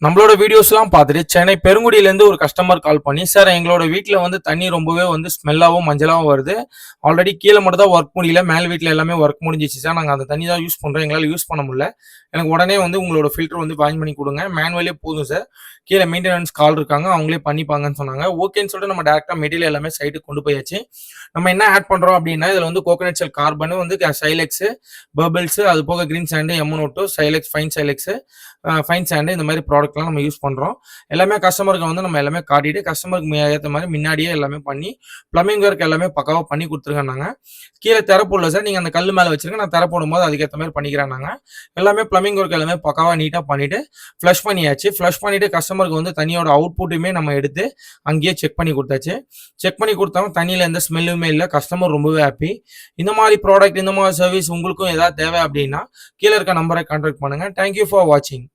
நம்மளோட வீடியோஸ்லாம் பார்த்துட்டு சென்னை பெருங்குடியிலேருந்து ஒரு கஸ்டமர் கால் பண்ணி, சார் எங்களோட வீட்டில் வந்து தண்ணி ரொம்பவே வந்து ஸ்மெல்லாவும் மஞ்சளாவும் வருது. ஆல்ரெடி கீழே மட்டும் தான் ஒர்க் முடியல. மேல் வீட்ல எல்லாமே ஒர்க் முடிஞ்சிச்சு சார். நாங்கள் அந்த தண்ணி தான் யூஸ் பண்ணுறோம். எங்களால் யூஸ் பண்ண முடியல. எனக்கு உடனே வந்து உங்களோட ஃபில்டர் வந்து வாங்கி பண்ணி கொடுங்க. மேனுவலே போதும் சார். கீழே மெயின்டெனன்ஸ் கால் இருக்காங்க. அவங்களே பண்ணிப்பாங்கன்னு சொன்னாங்க. ஓகேன்னு சொல்லிட்டு நம்ம டேரெக்டாக மெட்டீரியல் எல்லாமே சைட்டுக்கு கொண்டு போயாச்சு. நம்ம என்ன ஆட் பண்ணுறோம் அப்படின்னா, இதில் வந்து கோகனட் ஷெல் கார்பன் வந்து சைலெக்ஸு, பர்பிள்ஸு, அது போக கிரீன் சாண்டு, எம்னோட்டோ, சைலெக்ஸ், ஃபைன் சைலெக்ஸு, ஃபைன் சாண்டு இந்த மாதிரி ப்ராடக்ட்லாம் நம்ம யூஸ் பண்ணுறோம். எல்லாமே கஸ்டமருக்கு வந்து நம்ம எல்லாமே காட்டிட்டு கஸ்டமருக்கு ஏற்ற மாதிரி முன்னாடியே எல்லாமே பண்ணி ப்ளம்பிங் ஒர்க் எல்லாமே பக்காவாக பண்ணி கொடுத்துருக்கேன்னாங்க. கீழே திரை போடல சார், நீங்கள் அந்த கல் மேலே வச்சிருங்க, நான் திரை போடும்போது அதுக்கேற்ற மாதிரி பண்ணிக்கிறேன்னாங்க. எல்லாமே ப்ளம்பிங் ஒர்க் எல்லாமே பக்காவாக நீட்டாக பண்ணிவிட்டு ஃப்ளஷ் பண்ணியாச்சு. ஃப்ளஷ் பண்ணிவிட்டு கஸ்டமருக்கு வந்து தண்ணியோட அவுட்புட்டுமே நம்ம எடுத்து அங்கேயே செக் பண்ணி கொடுத்தாச்சு. செக் பண்ணி கொடுத்தாலும் தண்ணியில் எந்த ஸ்மெல்லுமே இல்லை. கஸ்டமர் ரொம்பவே ஹாப்பி. இந்த மாதிரி ப்ராடக்ட், இந்த மாதிரி சர்வீஸ் உங்களுக்கும் ஏதாவது தேவை அப்படின்னா கீழே இருக்க நம்பரை கான்டாக்ட் பண்ணுங்கள். தேங்க்யூ ஃபார் வாட்சிங்.